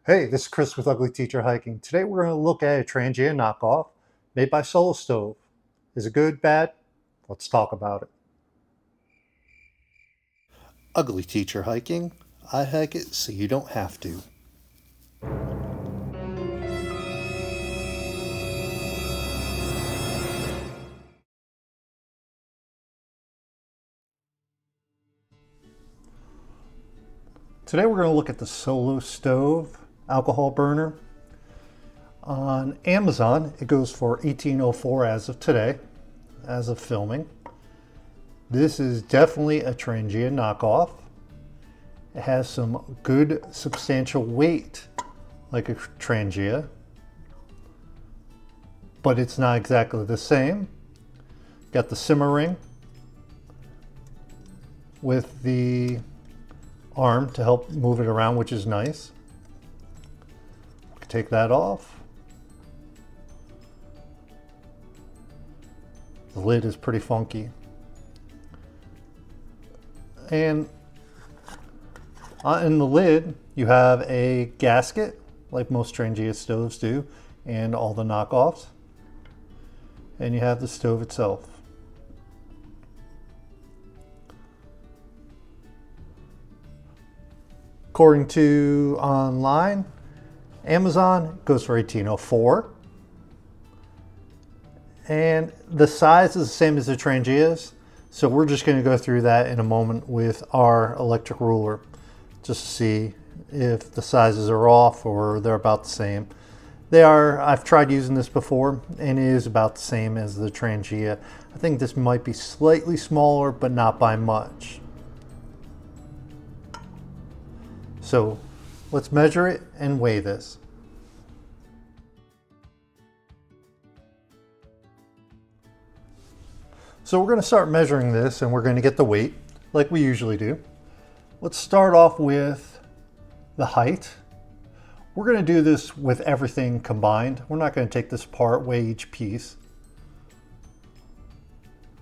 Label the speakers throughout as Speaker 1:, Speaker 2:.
Speaker 1: Hey, this is Chris with Ugly.Teacher.Hiking. Today we're going to look at a transient knockoff made by Solo Stove. Is it good, bad? Let's talk about it. Ugly.Teacher.Hiking. I hike it so you don't have to. Today we're going to look at the Solo Stove alcohol burner. On Amazon, it goes for $18.04 as of today, as of filming. This is definitely a transient knockoff. It has some good substantial weight, like a Trangia, but it's not exactly the same. Got the simmer ring with the arm to help move it around, which is nice. Take that off. The lid is pretty funky. And in the lid, you have a gasket, like most Trangia stoves do, and all the knockoffs. And you have the stove itself. According to online, Amazon goes for $18.04. And the size is the same as the Trangias. So we're just going to go through that in a moment with our electric ruler, just to see if the sizes are off or they're about the same. They are. I've tried using this before and it is about the same as the Trangia. I think this might be slightly smaller, but not by much. So let's measure it and weigh this. So we're going to start measuring this and we're going to get the weight like we usually do. Let's start off with the height. We're going to do this with everything combined. We're not going to take this apart, weigh each piece.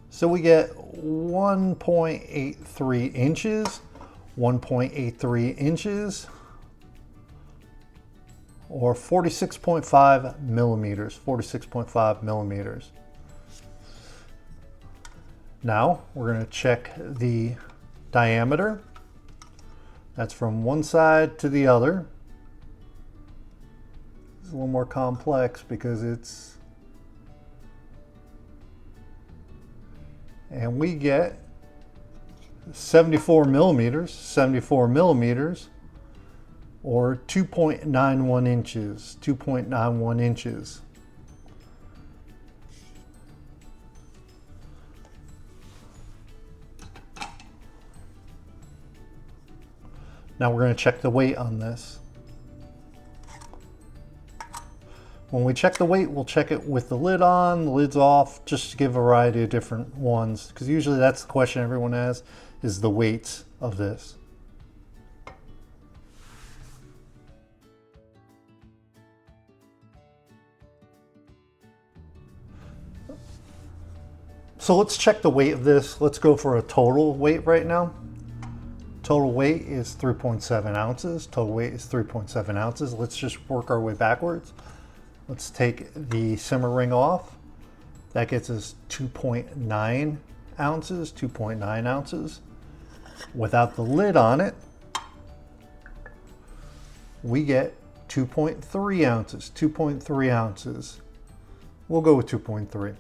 Speaker 1: So we get 1.83 inches, 1.83 inches, or 46.5 millimeters, 46.5 millimeters. Now we're going to check the diameter. That's from one side to the other. It's a little more complex because it's, and we get 74 millimeters, or 2.91 inches, 2.91 inches. Now we're going to check the weight on this. When we check the weight, we'll check it with the lid on, the lid's off, just to give a variety of different ones. Because usually that's the question everyone has, is the weight of this. So let's check the weight of this. Let's go for a total weight right now. Total weight is 3.7 ounces. Total weight is 3.7 ounces. Let's just work our way backwards. Let's take the simmer ring off. That gets us 2.9 ounces, 2.9 ounces. Without the lid on it, we get 2.3 ounces, 2.3 ounces. We'll go with 2.3.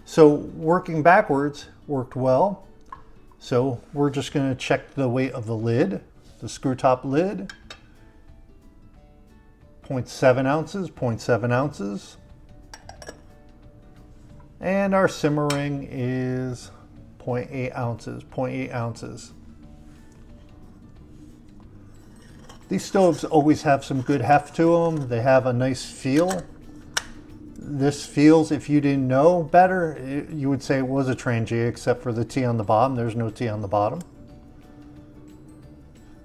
Speaker 1: So working backwards worked well. So we're just going to check the weight of the lid, the screw top lid. 0.7 ounces, 0.7 ounces. And our simmering is 0.8 ounces, 0.8 ounces. These stoves always have some good heft to them. They have a nice feel. This feels, if you didn't know better, you would say it was a Trangia, except for the T on the bottom. There's no T on the bottom.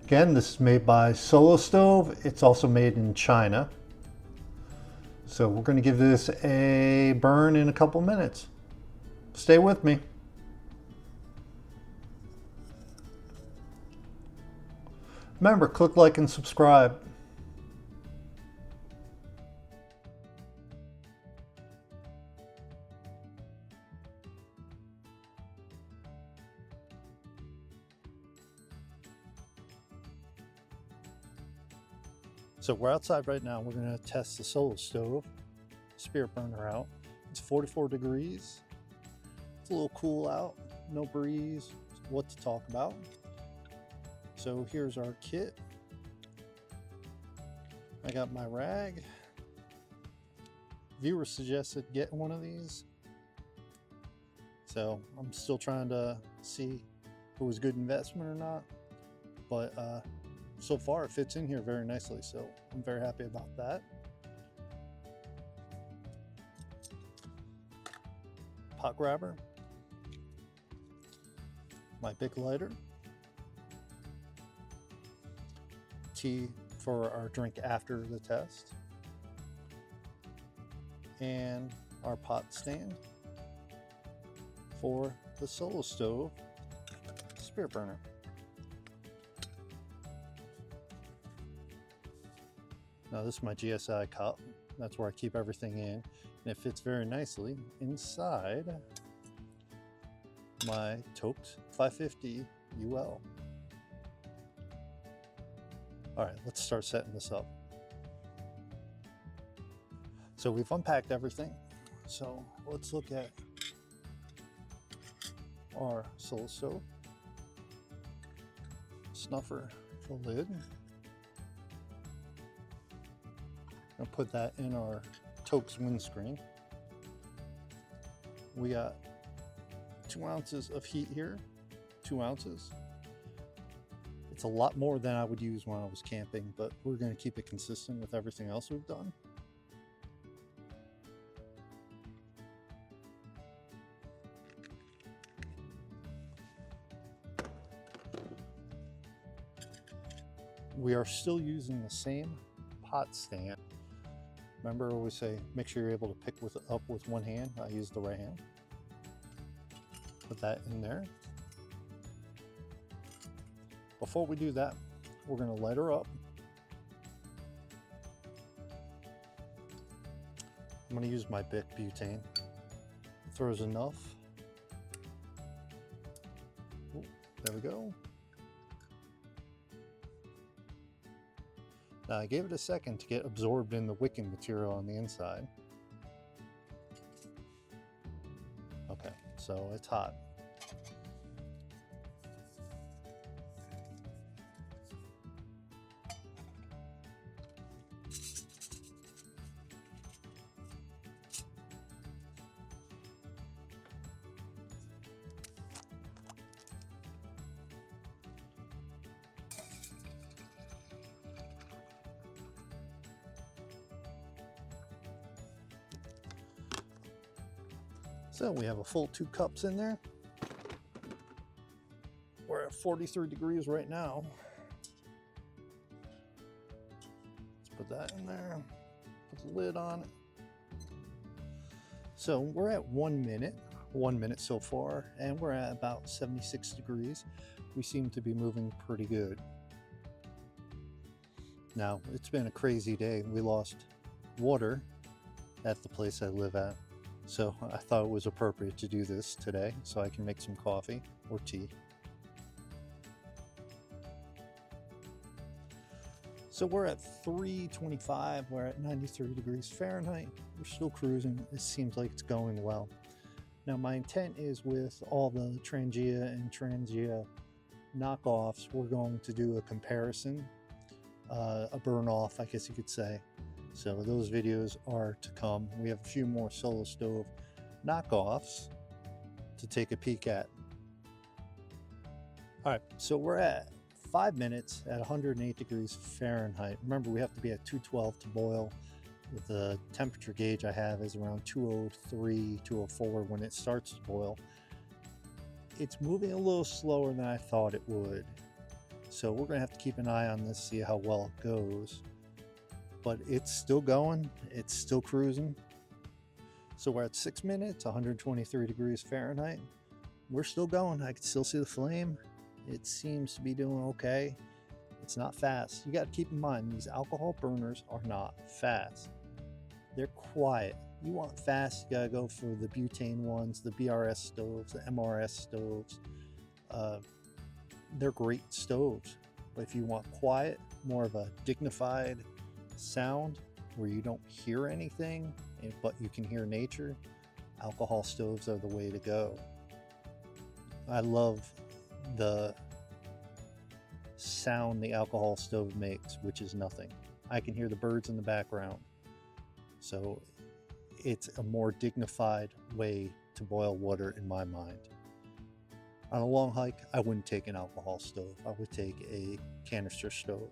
Speaker 1: Again, this is made by Solo Stove. It's also made in China. So we're going to give this a burn in a couple minutes. Stay with me. Remember, click like and subscribe. So we're outside right now. We're gonna test the solo stove, spirit burner out. It's 44 degrees. It's a little cool out, no breeze, what to talk about. So here's our kit. I got my rag. Viewer suggested getting one of these. So I'm still trying to see if it was a good investment or not. But so far it fits in here very nicely. So I'm very happy about that. Pot grabber. My big lighter. Tea for our drink after the test. And our pot stand for the solo stove spirit burner. Now this is my GSI cup. That's where I keep everything in, and it fits very nicely inside my Toaks 550 UL. All right, let's start setting this up. So we've unpacked everything. So let's look at our solo stove. Snuffer the lid. I'll put that in our Toaks windscreen. We got 2 ounces of heat here, 2 ounces. It's a lot more than I would use when I was camping, but we're going to keep it consistent with everything else we've done. We are still using the same pot stand. Remember, I always say, make sure you're able to pick up with one hand. I use the right hand. Put that in there. Before we do that, we're going to light her up. I'm going to use my Bic butane. It throws enough. Ooh, there we go. Now I gave it a second to get absorbed in the wicking material on the inside. Okay, so it's hot. So we have a full 2 cups in there. We're at 43 degrees right now. Let's put that in there. Put the lid on it. So we're at 1 minute so far, and we're at about 76 degrees. We seem to be moving pretty good. Now, it's been a crazy day. We lost water at the place I live at. So I thought it was appropriate to do this today so I can make some coffee or tea. So we're at 325, we're at 93 degrees Fahrenheit. We're still cruising. It seems like it's going well. Now my intent is with all the Trangia and Trangia knockoffs, we're going to do a comparison, a burn off, I guess you could say. So those videos are to come. We have a few more solo stove knockoffs to take a peek at. All right, so we're at 5 minutes at 108 degrees Fahrenheit. Remember, we have to be at 212 to boil. The temperature gauge I have is around 203, 204 when it starts to boil. It's moving a little slower than I thought it would. So we're gonna have to keep an eye on this, see how well it goes. But it's still going, it's still cruising. So we're at 6 minutes, 123 degrees Fahrenheit. We're still going, I can still see the flame. It seems to be doing okay. It's not fast. You got to keep in mind, these alcohol burners are not fast. They're quiet. You want fast, you got to go for the butane ones, the BRS stoves, the MRS stoves. They're great stoves. But if you want quiet, more of a dignified sound where you don't hear anything, but you can hear nature, alcohol stoves are the way to go. I love the sound the alcohol stove makes, which is nothing. I can hear the birds in the background. So it's a more dignified way to boil water in my mind. On a long hike, I wouldn't take an alcohol stove. I would take a canister stove.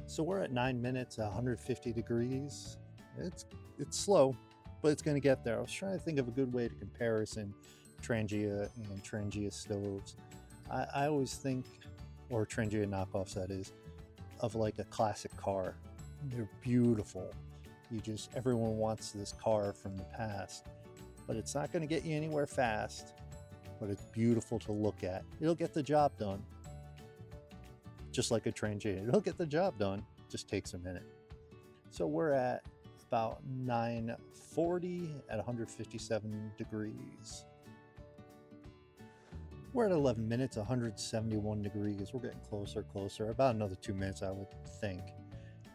Speaker 1: So we're at 9 minutes, 150 degrees. It's slow, but it's going to get there. I was trying to think of a good way to comparison Trangia and Trangia stoves. I always think, or Trangia knockoffs that is, of like a classic car. They're beautiful. Everyone wants this car from the past, but it's not going to get you anywhere fast, but it's beautiful to look at. It'll get the job done. Just like a Trangia, it'll get the job done. Just takes a minute. So we're at about 9:40 at 157 degrees. We're at 11 minutes, 171 degrees. We're getting closer. About another 2 minutes, I would think,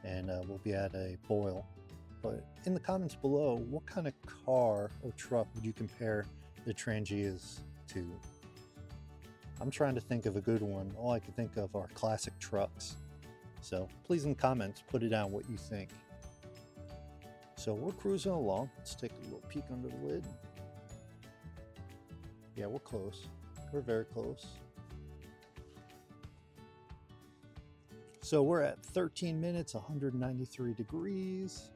Speaker 1: and we'll be at a boil. But in the comments below, what kind of car or truck would you compare the Trangias to? I'm trying to think of a good one. All I can think of are classic trucks. So please in the comments, put it down what you think. So we're cruising along. Let's take a little peek under the lid. Yeah, we're close. We're very close. So we're at 13 minutes, 193 degrees.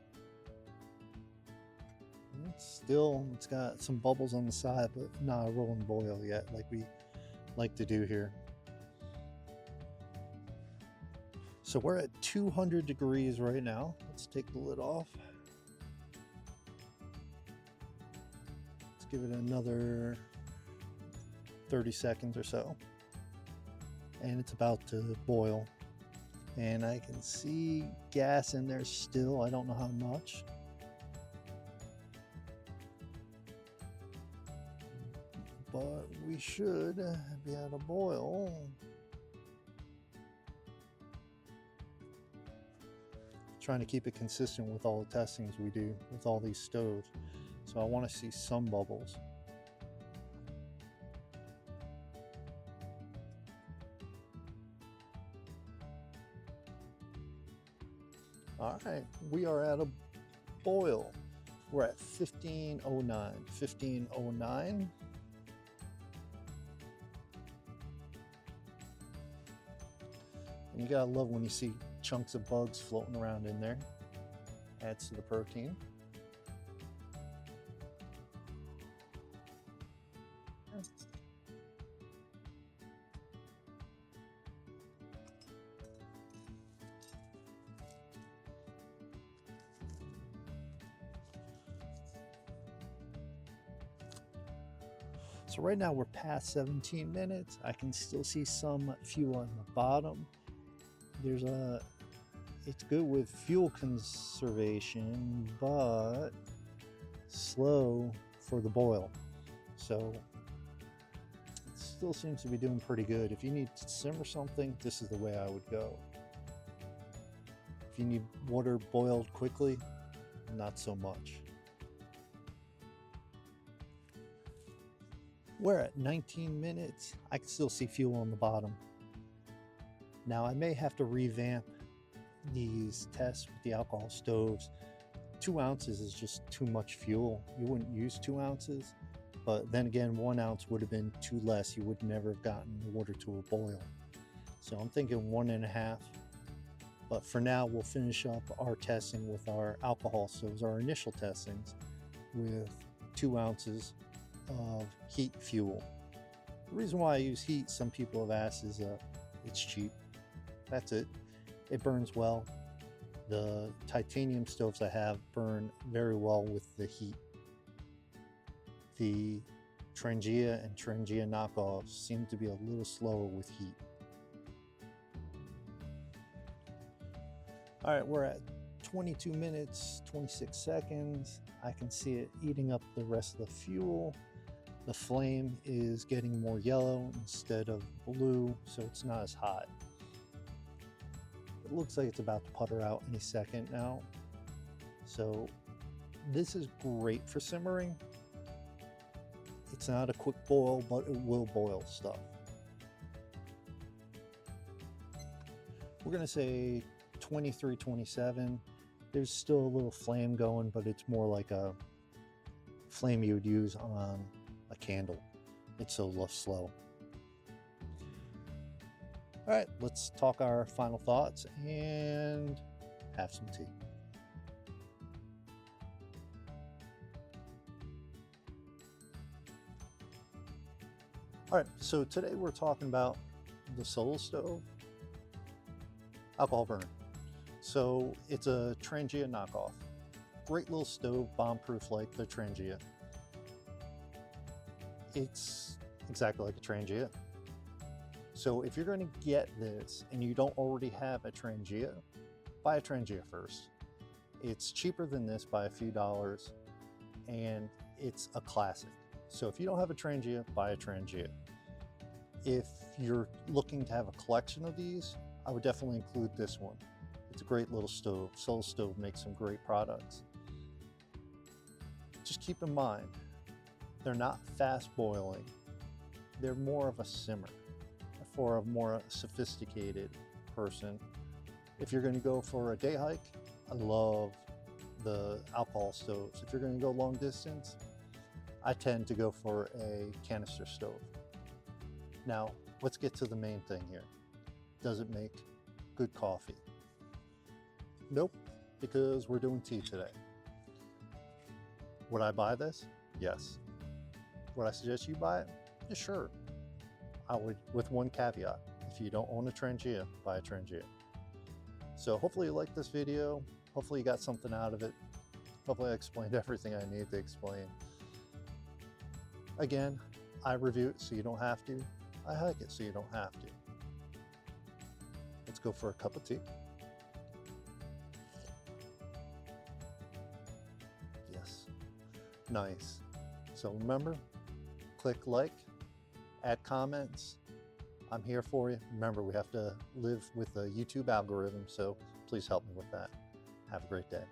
Speaker 1: It's got some bubbles on the side, but not a rolling boil yet like we like to do here. So we're at 200 degrees right now. Let's take the lid off. Let's give it another 30 seconds or so. And it's about to boil. And I can see gas in there still. I don't know how much. But we should be at a boil. Trying to keep it consistent with all the testings we do with all these stoves. So I want to see some bubbles. All right, we are at a boil. We're at 1509. 1509. And you gotta love when you see chunks of bugs floating around in there. Adds to the protein. So right now we're past 17 minutes. I can still see some fuel on the bottom. It's good with fuel conservation, but slow for the boil. So it still seems to be doing pretty good. If you need to simmer something, this is the way I would go. If you need water boiled quickly, not so much. We're at 19 minutes. I can still see fuel on the bottom. Now I may have to revamp these tests with the alcohol stoves. 2 ounces is just too much fuel. You wouldn't use 2 ounces, but then again, 1 ounce would have been too less. You would never have gotten the water to a boil. So I'm thinking 1.5. But for now, we'll finish up our testing with our alcohol stoves, our initial testings, with 2 ounces of heat fuel. The reason why I use heat, some people have asked, is it's cheap. That's it. It burns well. The titanium stoves I have burn very well with the heat. The Trangia and Trangia knockoffs seem to be a little slower with heat. All right, we're at 22 minutes, 26 seconds. I can see it eating up the rest of the fuel. The flame is getting more yellow instead of blue, so it's not as hot. It looks like it's about to putter out any second now. So this is great for simmering. It's not a quick boil, but it will boil stuff. We're gonna say 23, 27. There's still a little flame going, but it's more like a flame you would use on a candle. It's so slow. All right, let's talk our final thoughts and have some tea. All right, so today we're talking about the Solo Stove alcohol burner. So it's a Trangia knockoff. Great little stove, bomb-proof like the Trangia. It's exactly like a Trangia. So if you're going to get this and you don't already have a Trangia, buy a Trangia first. It's cheaper than this by a few dollars, and it's a classic. So if you don't have a Trangia, buy a Trangia. If you're looking to have a collection of these, I would definitely include this one. It's a great little stove. Solo Stove makes some great products. Just keep in mind, they're not fast boiling. They're more of a simmer for a more sophisticated person. If you're going to go for a day hike, I love the alcohol stoves. If you're going to go long distance, I tend to go for a canister stove. Now, let's get to the main thing here. Does it make good coffee? Nope, because we're doing tea today. Would I buy this? Yes. Would I suggest you buy it? Yeah, sure. I would, with one caveat. If you don't own a Trangia, buy a Trangia. So hopefully you liked this video. Hopefully you got something out of it. Hopefully I explained everything I need to explain. Again, I review it so you don't have to. I hike it so you don't have to. Let's go for a cup of tea. Yes, nice. So remember, click like, add comments. I'm here for you. Remember, we have to live with the YouTube algorithm, so please help me with that. Have a great day.